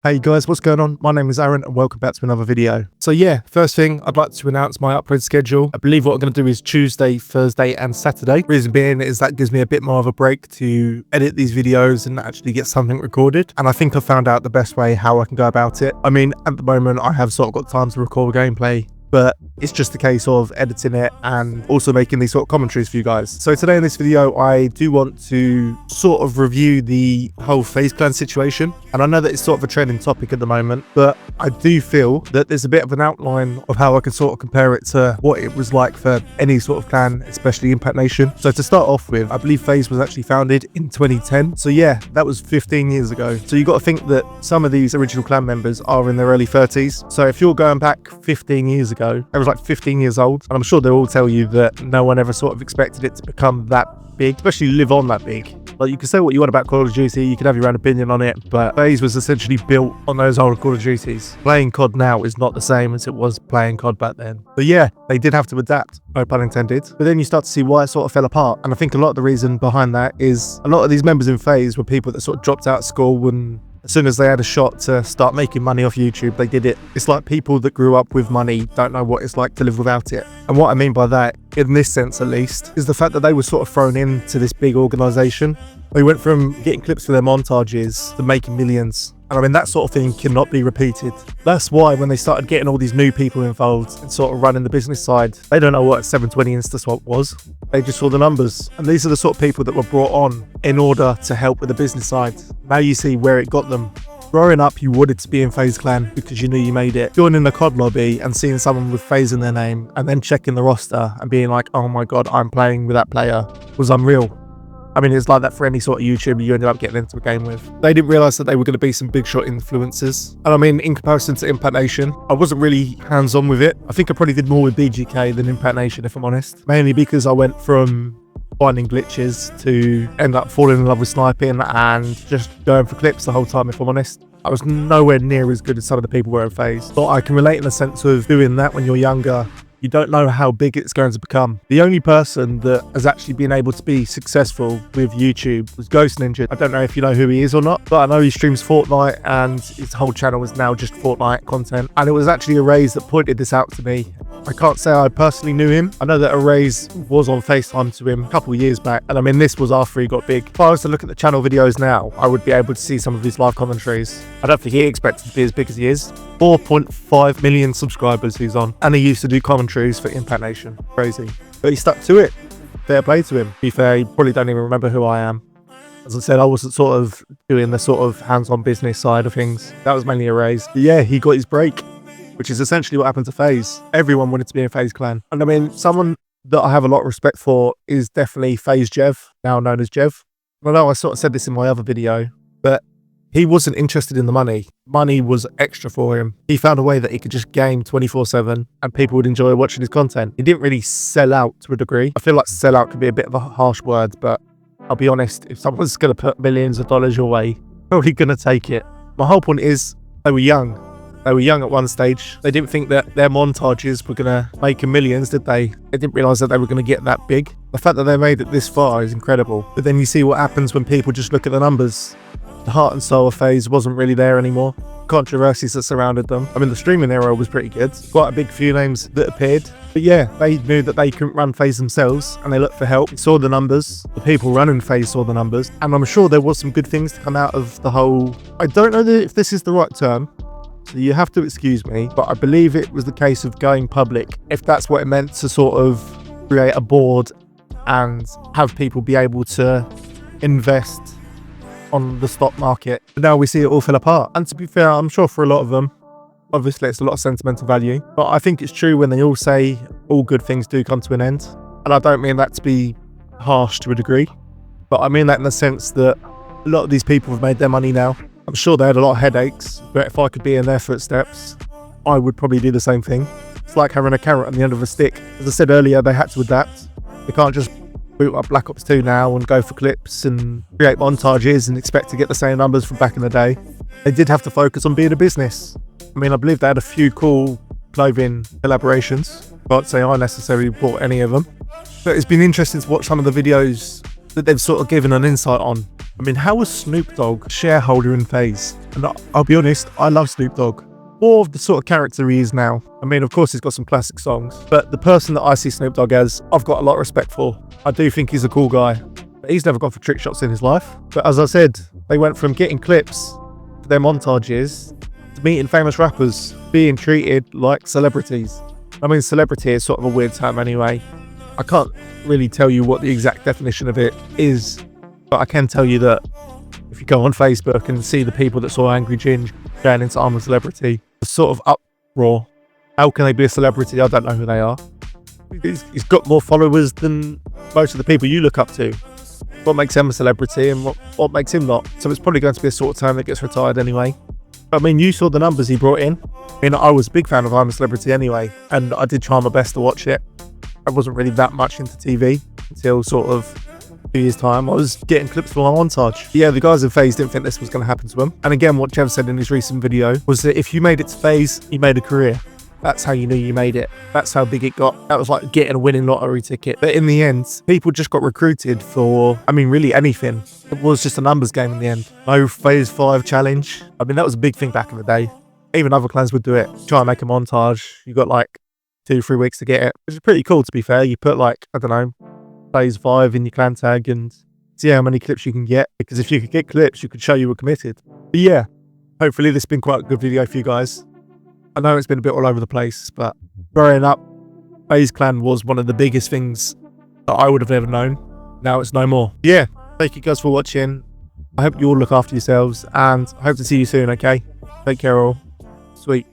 Hey guys, what's going on? My name is Aaron and welcome back to another video. So yeah, first thing, I'd like to announce my upload schedule. I believe what I'm going to do is Tuesday, Thursday and Saturday. Reason being is that gives me a bit more of a break to edit these videos and actually get something recorded. And I think I found out the best way how I can go about it. I mean, at the moment I have sort of got time to record gameplay, but it's just a case of editing it and also making these sort of commentaries for you guys. So today in this video, I do want to sort of review the whole FaZe clan situation. And I know that it's sort of a trending topic at the moment, but I do feel that there's a bit of an outline of how I can sort of compare it to what it was like for any sort of clan, especially Impact Nation. So to start off with, I believe FaZe was actually founded in 2010. So yeah, that was 15 years ago. So you got to think that some of these original clan members are in their early 30s. So if you're going back 15 years ago, I was like 15 years old, and I'm sure they'll all tell you that no one ever sort of expected it to become that big, especially live on that big. Like, you can say what you want about Call of Duty, you can have your own opinion on it, but FaZe was essentially built on those old Call of Duties. Playing COD now is not the same as it was playing COD back then. But yeah, they did have to adapt, no pun intended. But then you start to see why it sort of fell apart. And I think a lot of the reason behind that is a lot of these members in FaZe were people that sort of dropped out of school, and as soon as they had a shot to start making money off YouTube, they did it. It's like people that grew up with money don't know what it's like to live without it. And what I mean by that, in this sense at least, is the fact that they were sort of thrown into this big organization. They went from getting clips for their montages to making millions. And I mean, that sort of thing cannot be repeated. That's why when they started getting all these new people involved and sort of running the business side, they don't know what a 720 InstaSwap was. They just saw the numbers. And these are the sort of people that were brought on in order to help with the business side. Now you see where it got them. Growing up, you wanted to be in FaZe clan because you knew you made it. Joining the COD lobby and seeing someone with FaZe in their name and then checking the roster and being like, oh my God, I'm playing with that player, was unreal. I mean, it's like that for any sort of YouTuber you ended up getting into a game with. They didn't realise that they were going to be some big shot influencers. And I mean, in comparison to Impact Nation, I wasn't really hands-on with it. I think I probably did more with BGK than Impact Nation, if I'm honest. Mainly because I went from finding glitches to end up falling in love with sniping and just going for clips the whole time, if I'm honest. I was nowhere near as good as some of the people were in FaZe. But I can relate in the sense of doing that when you're younger. You don't know how big it's going to become. The only person that has actually been able to be successful with YouTube was Ghost Ninja. I don't know if you know who he is or not, but I know he streams Fortnite and his whole channel is now just Fortnite content. And it was actually Arrays that pointed this out to me. I can't say I personally knew him. I know that Arrays was on FaceTime to him a couple of years back, and I mean, this was after he got big. If I was to look at the channel videos now, I would be able to see some of his live commentaries. I don't think he expected to be as big as he is. 4.5 million subscribers he's on, and he used to do commentaries for Impact Nation. Crazy. But he stuck to it. Fair play to him. To be fair, he probably don't even remember who I am. As I said, I wasn't sort of doing the sort of hands-on business side of things. That was mainly Arrays. But yeah, he got his break, which is essentially what happened to FaZe. Everyone wanted to be in FaZe clan. And I mean, someone that I have a lot of respect for is definitely FaZe Jev, now known as Jev. I know I sort of said this in my other video, but he wasn't interested in the money. Money was extra for him. He found a way that he could just game 24/7 and people would enjoy watching his content. He didn't really sell out to a degree. I feel like sell out could be a bit of a harsh word, but I'll be honest, if someone's going to put millions of dollars your way, probably going to take it. My whole point is they were young. They were young at one stage. They didn't think that their montages were going to make them millions, did they? They didn't realise that they were going to get that big. The fact that they made it this far is incredible. But then you see what happens when people just look at the numbers. The heart and soul of FaZe wasn't really there anymore. Controversies that surrounded them. I mean, the streaming era was pretty good. Quite a big few names that appeared. But yeah, they knew that they couldn't run FaZe themselves and they looked for help. They saw the numbers. The people running FaZe saw the numbers. And I'm sure there was some good things to come out of the whole... I don't know if this is the right term, so you have to excuse me, but I believe it was the case of going public, if that's what it meant, to sort of create a board and have people be able to invest on the stock market. But now we see it all fell apart. And to be fair, I'm sure for a lot of them, obviously it's a lot of sentimental value, but I think it's true when they all say all good things do come to an end. And I don't mean that to be harsh to a degree, but I mean that in the sense that a lot of these people have made their money now. I'm sure they had a lot of headaches, but if I could be in their footsteps, I would probably do the same thing. It's like having a carrot on the end of a stick. As I said earlier, they had to adapt. They can't just boot up Black Ops 2 now and go for clips and create montages and expect to get the same numbers from back in the day. They did have to focus on being a business. I mean, I believe they had a few cool clothing collaborations. Can't say I necessarily bought any of them. But it's been interesting to watch some of the videos that they've sort of given an insight on. I mean, how was Snoop Dogg a shareholder in FaZe? And I'll be honest, I love Snoop Dogg. More of the sort of character he is now. I mean, of course, he's got some classic songs, but the person that I see Snoop Dogg as, I've got a lot of respect for. I do think he's a cool guy. But he's never gone for trick shots in his life. But as I said, they went from getting clips for their montages to meeting famous rappers, being treated like celebrities. I mean, celebrity is sort of a weird term anyway. I can't really tell you what the exact definition of it is, but I can tell you that if you go on Facebook and see the people that saw Angry Ginge going into I'm a Celebrity, the sort of uproar. How can they be a celebrity? I don't know who they are. He's got more followers than most of the people you look up to. What makes him a celebrity and what makes him not? So it's probably going to be a sort of term that gets retired anyway. I mean, you saw the numbers he brought in. I mean, I was a big fan of I'm a Celebrity anyway, and I did try my best to watch it. I wasn't really that much into TV until sort of 2 years' time. I was getting clips for my montage. Yeah, the guys in FaZe didn't think this was going to happen to them. And again, what Jev said in his recent video was that if you made it to FaZe, you made a career. That's how you knew you made it. That's how big it got. That was like getting a winning lottery ticket. But in the end, people just got recruited for, I mean, really anything. It was just a numbers game in the end. No FaZe 5 challenge. I mean, that was a big thing back in the day. Even other clans would do it. Try and make a montage. You got like 2-3 weeks to get it. Which is pretty cool, to be fair. You put like, I don't know, FaZe 5 in your clan tag and see how many clips you can get. Because if you could get clips, you could show you were committed. But yeah, hopefully this has been quite a good video for you guys. I know it's been a bit all over the place, but growing up, FaZe clan was one of the biggest things that I would have ever known. Now it's no more. Yeah, thank you guys for watching. I hope you all look after yourselves and I hope to see you soon, okay? Take care all. Sweet.